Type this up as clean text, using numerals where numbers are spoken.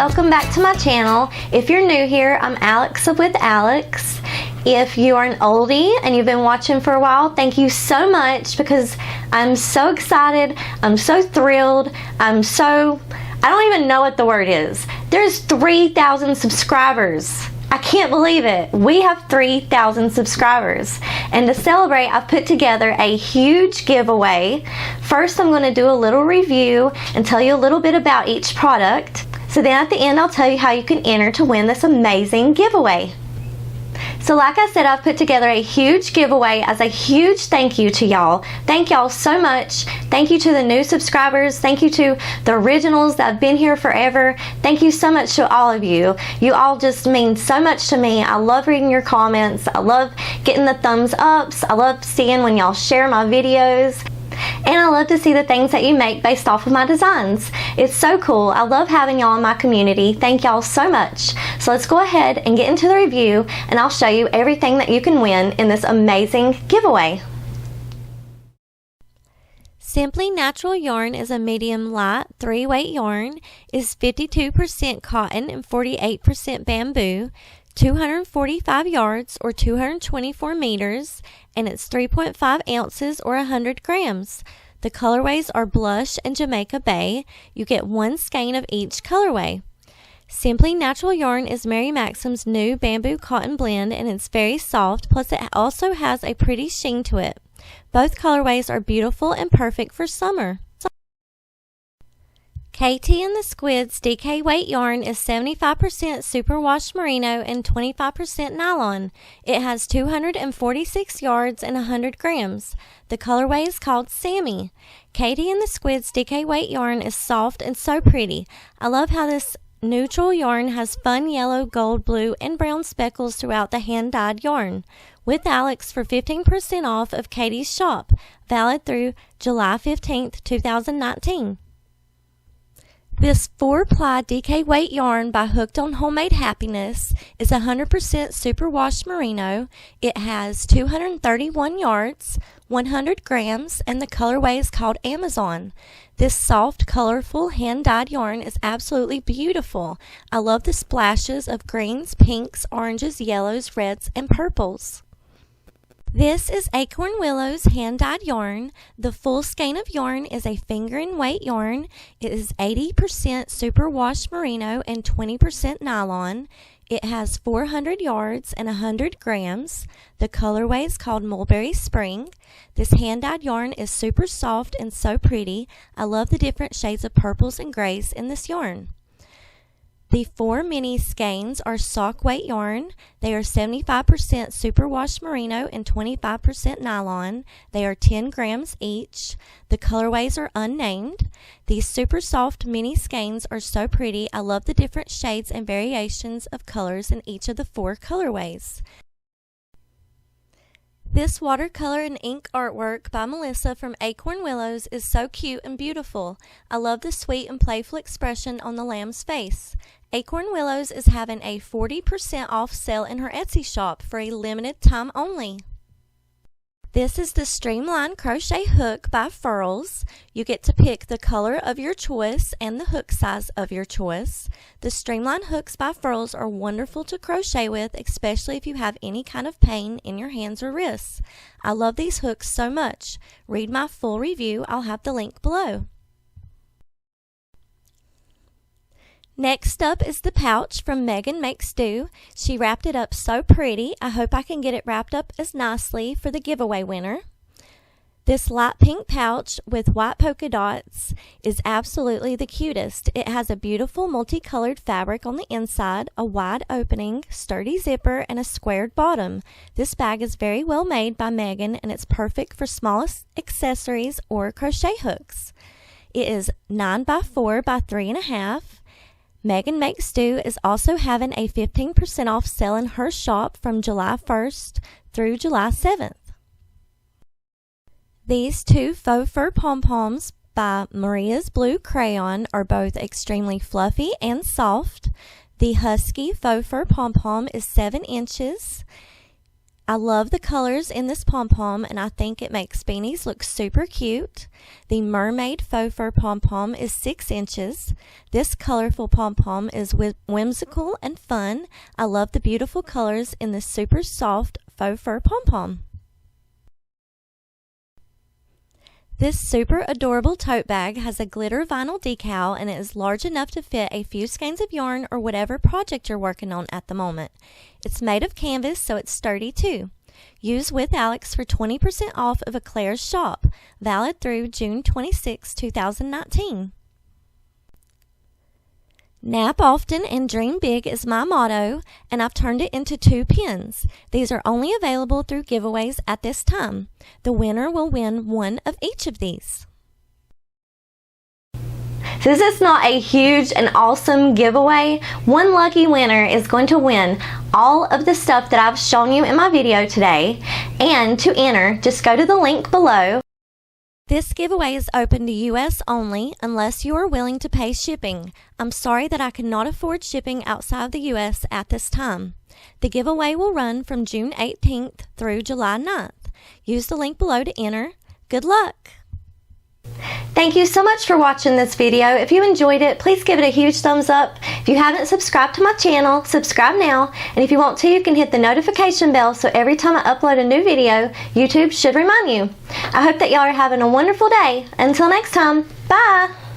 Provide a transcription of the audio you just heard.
welcome back to my channel. If you're new here, I'm Alex with Alex. If you are an oldie and you've been watching for a while, thank you so much, because I'm so excited, I'm so thrilled, I don't even know what the word is. There's 3,000 subscribers. I can't believe it. We have 3,000 subscribers. And to celebrate, I've put together a huge giveaway. First, I'm going to do a little review and tell you a little bit about each product. So then at the end, I'll tell you how you can enter to win this amazing giveaway. So like I said, I've put together a huge giveaway as a huge thank you to y'all. Thank y'all so much. Thank you to the new subscribers. Thank you to the originals that have been here forever. Thank you so much to all of you. You all just mean so much to me. I love reading your comments. I love getting the thumbs ups. I love seeing when y'all share my videos. And I love to see the things that you make based off of my designs. It's so cool. I love having y'all in my community. Thank y'all so much. So let's go ahead and get into the review, and I'll show you everything that you can win in this amazing giveaway. Simply Natural yarn is a medium light 3-weight yarn. It is 52% cotton and 48% bamboo. 245 yards or 224 meters, and it's 3.5 ounces or 100 grams. The colorways are Blush and Jamaica Bay. You get one skein of each colorway. Simply Natural yarn is Mary Maxim's new bamboo cotton blend, and it's very soft, plus it also has a pretty sheen to it. Both colorways are beautiful and perfect for summer. KT and the Squids DK weight yarn is 75% superwash merino and 25% nylon. It has 246 yards and 100 grams. The colorway is called Sammy. KT and the Squids DK weight yarn is soft and so pretty. I love how this neutral yarn has fun yellow, gold, blue, and brown speckles throughout the hand-dyed yarn. With Alex for 15% off of Katie's shop, valid through July 15th, 2019. This 4-ply DK weight yarn by Hooked on Homemade Happiness is 100% superwash merino. It has 231 yards, 100 grams, and the colorway is called Amazon. This soft, colorful, hand-dyed yarn is absolutely beautiful. I love the splashes of greens, pinks, oranges, yellows, reds, and purples. This is Acorn Willows hand-dyed yarn. The full skein of yarn is a finger and weight yarn. It is 80% superwash merino and 20% nylon. It has 400 yards and 100 grams. The colorway is called Mulberry Spring. This hand-dyed yarn is super soft and so pretty. I love the different shades of purples and grays in this yarn. The 4 mini skeins are sock weight yarn. They are 75% superwash merino and 25% nylon. They are 10 grams each. The colorways are unnamed. These super soft mini skeins are so pretty. I love the different shades and variations of colors in each of the 4 colorways. This watercolor and ink artwork by Melissa from Acorn Willows is so cute and beautiful. I love the sweet and playful expression on the lamb's face. Acorn Willows is having a 40% off sale in her Etsy shop for a limited time only. This is the Streamline Crochet Hook by Furls. You get to pick the color of your choice and the hook size of your choice. The Streamline Hooks by Furls are wonderful to crochet with, especially if you have any kind of pain in your hands or wrists. I love these hooks so much. Read my full review. I'll have the link below. Next up is the pouch from Megan Makes Do. She wrapped it up so pretty. I hope I can get it wrapped up as nicely for the giveaway winner. This light pink pouch with white polka dots is absolutely the cutest. It has a beautiful multicolored fabric on the inside, a wide opening, sturdy zipper, and a squared bottom. This bag is very well made by Megan, and it's perfect for small accessories or crochet hooks. It is 9 by 4 by 3.5. Megan Makes Do is also having a 15% off sale in her shop from July 1st through July 7th. These 2 faux fur pom-poms by Maria's Blue Crayon are both extremely fluffy and soft. The Husky faux fur pom-pom is 7 inches. I love the colors in this Pom Pom, and I think it makes beanies look super cute. The mermaid faux fur Pom Pom is 6 inches. This colorful Pom Pom is whimsical and fun. I love the beautiful colors in this super soft faux fur Pom Pom. This super adorable tote bag has a glitter vinyl decal, and it is large enough to fit a few skeins of yarn or whatever project you're working on at the moment. It's made of canvas, so it's sturdy too. Use with Alex for 20% off of Eclair's shop, valid through June 26, 2019. Nap often and dream big is my motto, and I've turned it into 2 pins. These are only available through giveaways at this time. The winner will win one of each of these. Since it's not a huge and awesome giveaway, one lucky winner is going to win all of the stuff that I've shown you in my video today. And to enter, just go to the link below. This giveaway is open to US only unless you are willing to pay shipping. I'm sorry that I cannot afford shipping outside the US at this time. The giveaway will run from June 18th through July 9th. Use the link below to enter. Good luck! Thank you so much for watching this video. If you enjoyed it, please give it a huge thumbs up. If you haven't subscribed to my channel, subscribe now. And if you want to, you can hit the notification bell so every time I upload a new video, YouTube should remind you. I hope that y'all are having a wonderful day. Until next time, bye!